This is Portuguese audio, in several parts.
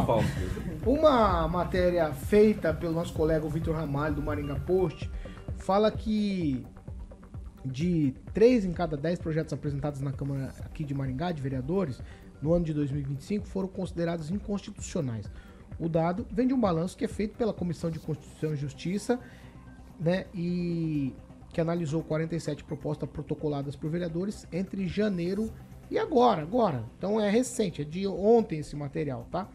Paulo. Uma matéria feita pelo nosso colega Vitor Ramalho, do Maringá Post, fala que de 3 em cada 10 projetos apresentados na Câmara aqui de Maringá, de vereadores, no ano de 2025, foram considerados inconstitucionais. O dado vem de um balanço que é feito pela Comissão de Constituição e Justiça, né, e que analisou 47 propostas protocoladas por vereadores entre janeiro e agora. Então é recente, é de ontem esse material, tá?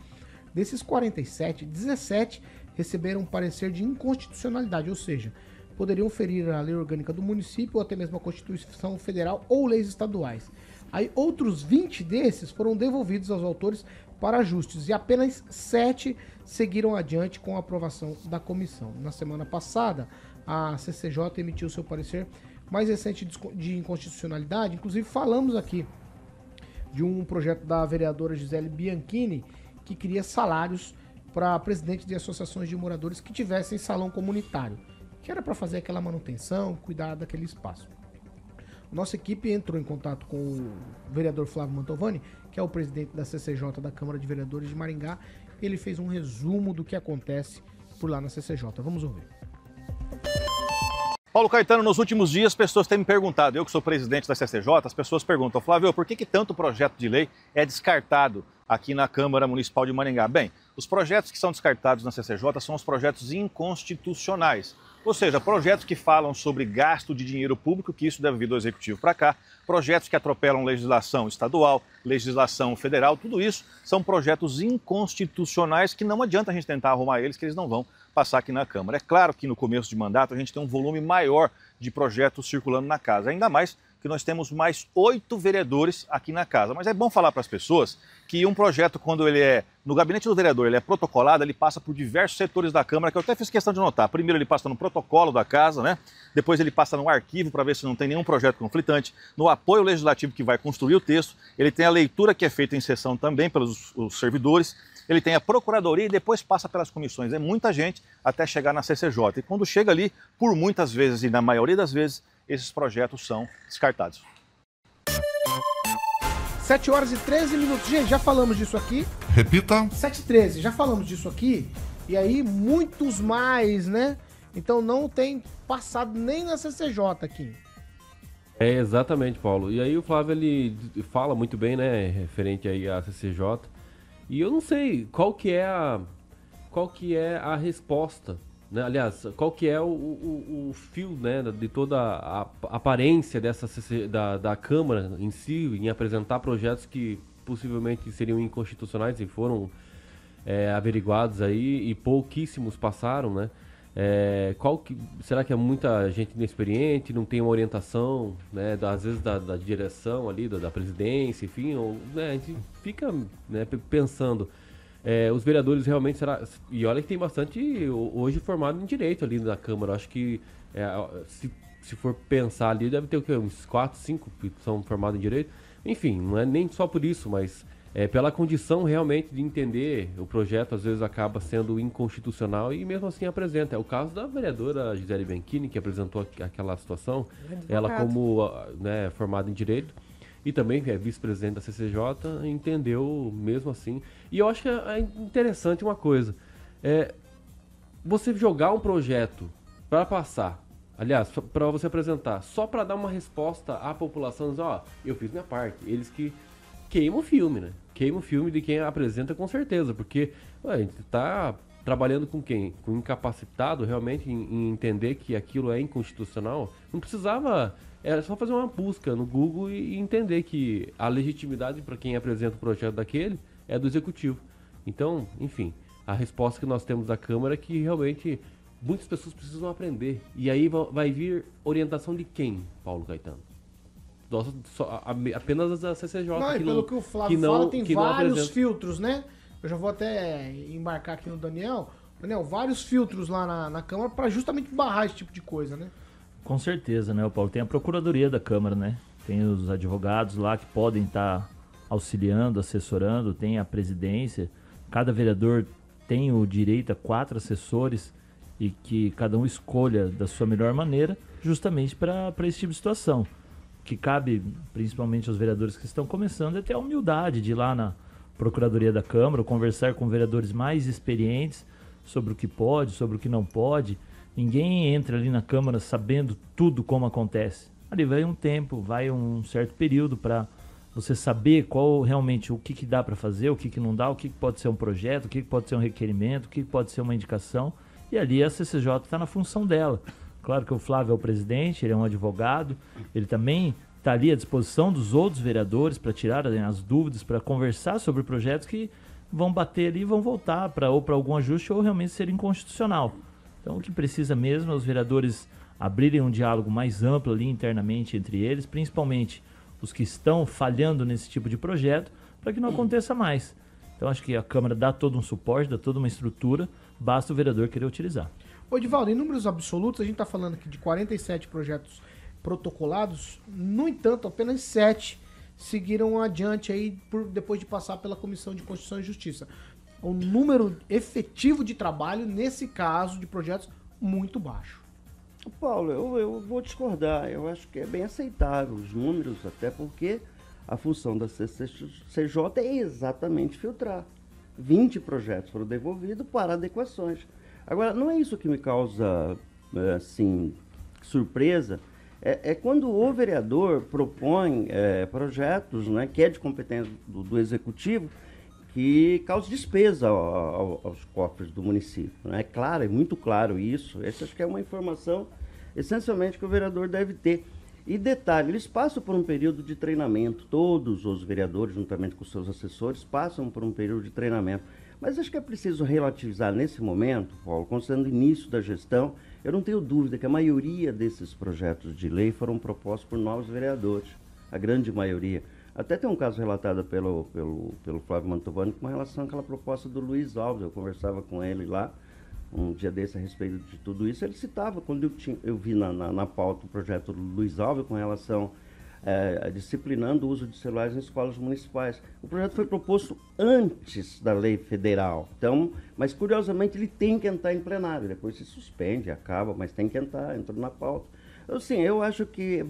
Desses 47, 17 receberam um parecer de inconstitucionalidade, ou seja, poderiam ferir a lei orgânica do município ou até mesmo a Constituição Federal ou leis estaduais. Aí outros 20 desses foram devolvidos aos autores para ajustes e apenas 7 seguiram adiante com a aprovação da comissão. Na semana passada, a CCJ emitiu seu parecer mais recente de inconstitucionalidade. Inclusive falamos aqui de um projeto da vereadora Gisele Bianchini que cria salários para presidentes de associações de moradores que tivessem salão comunitário, que era para fazer aquela manutenção, cuidar daquele espaço. Nossa equipe entrou em contato com o vereador Flávio Mantovani, que é o presidente da CCJ da Câmara de Vereadores de Maringá. Ele fez um resumo do que acontece por lá na CCJ. Vamos ouvir. Paulo Caetano, nos últimos dias, pessoas têm me perguntado, eu que sou presidente da CCJ, as pessoas perguntam, Flávio, por que tanto projeto de lei é descartado aqui na Câmara Municipal de Maringá? Bem, os projetos que são descartados na CCJ são os projetos inconstitucionais. Ou seja, projetos que falam sobre gasto de dinheiro público, que isso deve vir do Executivo para cá, projetos que atropelam legislação estadual, legislação federal, tudo isso são projetos inconstitucionais que não adianta a gente tentar arrumar eles, que eles não vão passar aqui na Câmara. É claro que no começo de mandato a gente tem um volume maior de projetos circulando na casa, ainda mais que nós temos mais 8 vereadores aqui na casa. Mas é bom falar para as pessoas que um projeto, quando ele é no gabinete do vereador, ele é protocolado, ele passa por diversos setores da Câmara, que eu até fiz questão de notar. Primeiro ele passa no protocolo da casa, né? Depois ele passa no arquivo para ver se não tem nenhum projeto conflitante, no apoio legislativo que vai construir o texto, ele tem a leitura que é feita em sessão também pelos os servidores, ele tem a procuradoria e depois passa pelas comissões. É muita gente até chegar na CCJ. E quando chega ali, por muitas vezes e na maioria das vezes, esses projetos são descartados. 7 horas e 13 minutos. Gente, já falamos disso aqui. Repita. 7h13, já falamos disso aqui. E aí, muitos mais, né? Então não tem passado nem na CCJ aqui. É, exatamente, Paulo. E aí o Flávio, ele fala muito bem, né, referente aí à CCJ. E eu não sei qual que é a resposta, né? Aliás, qual que é o fio, né, de toda a aparência da Câmara em si, em apresentar projetos que possivelmente seriam inconstitucionais e foram averiguados aí e pouquíssimos passaram, né? Será que é muita gente inexperiente, não tem uma orientação, né, às vezes da direção ali, da presidência, enfim, ou, né, a gente fica, né, pensando, os vereadores realmente será, e olha que tem bastante hoje formado em direito ali na Câmara, acho que se for pensar ali, deve ter o quê? Uns 4, 5 que são formados em direito, enfim, não é nem só por isso, mas pela condição realmente de entender o projeto, às vezes acaba sendo inconstitucional e mesmo assim apresenta. É o caso da vereadora Gisele Bianchini, que apresentou aquela situação, ela como, né, formada em Direito e também é vice-presidente da CCJ, entendeu mesmo assim. E eu acho que é interessante uma coisa, você jogar um projeto para passar, aliás, para você apresentar, só para dar uma resposta à população, dizer, ó, eu fiz minha parte, eles que queima o filme, né? Queima o filme de quem apresenta com certeza, porque a gente tá trabalhando com quem? Com um incapacitado realmente em entender que aquilo é inconstitucional. Não precisava, era só fazer uma busca no Google e entender que a legitimidade para quem apresenta o projeto daquele é do Executivo. Então, enfim, a resposta que nós temos da Câmara é que realmente muitas pessoas precisam aprender. E aí vai vir orientação de quem, Paulo Caetano? Nossa, apenas a CCJ. Não, e pelo que o Flávio fala, tem vários filtros, né? Eu já vou até embarcar aqui no Daniel. Daniel, vários filtros lá na Câmara para justamente barrar esse tipo de coisa, né? Com certeza, né, Paulo? Tem a Procuradoria da Câmara, né? Tem os advogados lá que podem estar auxiliando, assessorando, tem a presidência. Cada vereador tem o direito a 4 assessores e que cada um escolha da sua melhor maneira justamente para esse tipo de situação. Que cabe, principalmente aos vereadores que estão começando, é ter a humildade de ir lá Procuradoria da Câmara, conversar com vereadores mais experientes sobre o que pode, sobre o que não pode. Ninguém entra ali na Câmara sabendo tudo como acontece. Ali vai um tempo, vai um certo período para você saber qual realmente o que dá para fazer, o que não dá, o que pode ser um projeto, o que pode ser um requerimento, o que pode ser uma indicação. E ali a CCJ está na função dela. Claro que o Flávio é o presidente, ele é um advogado, ele também está ali à disposição dos outros vereadores para tirar as dúvidas, para conversar sobre projetos que vão bater ali e vão voltar ou para algum ajuste ou realmente ser inconstitucional. Então o que precisa mesmo é os vereadores abrirem um diálogo mais amplo ali internamente entre eles, principalmente os que estão falhando nesse tipo de projeto, para que não aconteça mais. Então acho que a Câmara dá todo um suporte, dá toda uma estrutura, basta o vereador querer utilizar. Ô, Edivaldo, em números absolutos, a gente está falando aqui de 47 projetos protocolados, no entanto, apenas 7 seguiram adiante aí depois de passar pela Comissão de Constituição e Justiça. O número efetivo de trabalho, nesse caso, de projetos, muito baixo. Paulo, eu vou discordar. Eu acho que é bem aceitável os números, até porque a função da CCJ é exatamente filtrar. 20 projetos foram devolvidos para adequações. Agora, não é isso que me causa, assim, surpresa. É quando o vereador propõe projetos, né, que é de competência do Executivo, que causa despesa aos cofres do município. Né? É claro, é muito claro isso. Essa acho que é uma informação, essencialmente, que o vereador deve ter. E detalhe, eles passam por um período de treinamento. Todos os vereadores, juntamente com seus assessores, passam por um período de treinamento. Mas acho que é preciso relativizar nesse momento, Paulo, considerando o início da gestão, eu não tenho dúvida que a maioria desses projetos de lei foram propostos por novos vereadores, a grande maioria. Até tem um caso relatado pelo Flávio Mantovani com relação àquela proposta do Luiz Alves. Eu conversava com ele lá um dia desse a respeito de tudo isso. Ele citava, quando eu vi na pauta o projeto do Luiz Alves com relação a disciplinando o uso de celulares em escolas municipais. O projeto foi proposto antes da lei federal. Então, mas curiosamente ele tem que entrar em plenário. Depois se suspende, acaba, mas tem que entrar, entra na pauta. Assim, eu acho que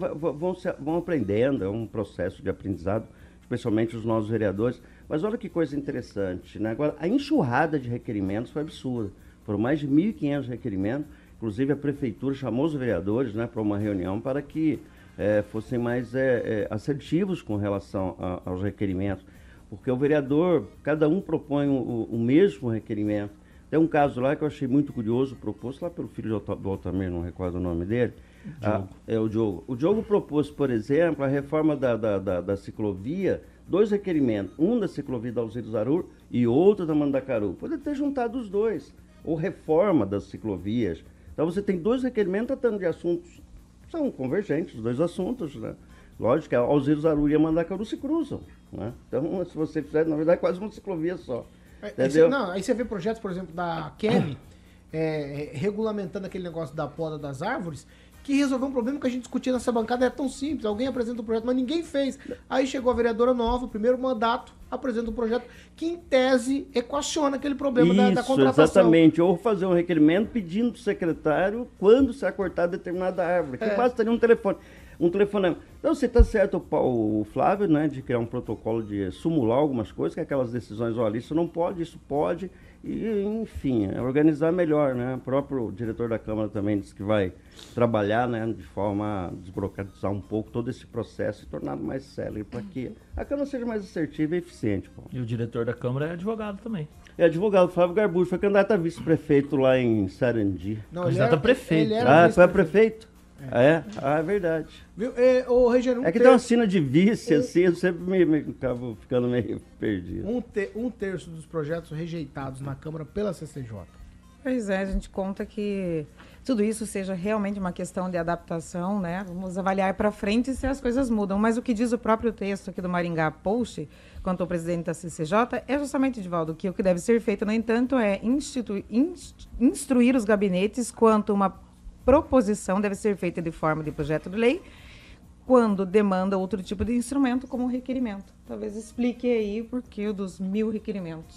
vão aprendendo, é um processo de aprendizado, especialmente os novos vereadores. Mas olha que coisa interessante, né? Agora, a enxurrada de requerimentos foi absurda. Foram mais de 1.500 requerimentos, inclusive a prefeitura chamou os vereadores, né, para uma reunião para que fossem mais assertivos com relação aos requerimentos. Porque o vereador, cada um propõe o mesmo requerimento. Tem um caso lá que eu achei muito curioso, proposto lá pelo filho do Altamir, não recordo o nome dele. O Diogo. O Diogo propôs, por exemplo, a reforma da ciclovia, 2 requerimentos, um da ciclovia da Alzira Zarur e outro da Mandacaru. Poderia ter juntado os dois, ou reforma das ciclovias. Então você tem 2 requerimentos tratando de assuntos, são convergentes, os 2 assuntos, né? Lógico que a Alzira Zarur e a Mandacaru se cruzam, né? Então, se você fizer, na verdade, é quase uma ciclovia só. Entendeu? Aí você vê projetos, por exemplo, da Kemi, regulamentando aquele negócio da poda das árvores, que resolveu um problema que a gente discutia nessa bancada, é tão simples, alguém apresenta um projeto, mas ninguém fez. Aí chegou a vereadora nova, primeiro mandato, apresenta um projeto que, em tese, equaciona aquele problema da contratação. Exatamente, ou fazer um requerimento pedindo para o secretário quando se cortar determinada árvore, que bastaria um telefonema. Então, você está certo, o Flávio, né, de criar um protocolo de sumular algumas coisas, que aquelas decisões, olha, isso não pode, isso pode, e, enfim, organizar melhor, né? O próprio diretor da Câmara também disse que vai trabalhar, né, de forma a desburocratizar um pouco todo esse processo e torná-lo mais célere, para que a Câmara seja mais assertiva e eficiente. Paulo. E o diretor da Câmara é advogado também. É advogado, Flávio Garbucho, foi candidato a vice-prefeito lá em Sarandi. Não, candidato a prefeito. Foi a prefeito? É verdade. Viu? É que tem uma sina de vice, assim, eu sempre me acabo ficando meio perdido. Um terço dos projetos rejeitados na Câmara pela CCJ. Pois é, a gente conta que tudo isso seja realmente uma questão de adaptação, né? Vamos avaliar para frente se as coisas mudam. Mas o que diz o próprio texto aqui do Maringá Post, quanto ao presidente da CCJ, é justamente, Edivaldo, que o que deve ser feito, no entanto, é instruir os gabinetes quanto uma proposição deve ser feita de forma de projeto de lei, quando demanda outro tipo de instrumento, como requerimento. Talvez explique aí o porquê dos 1.000 requerimentos.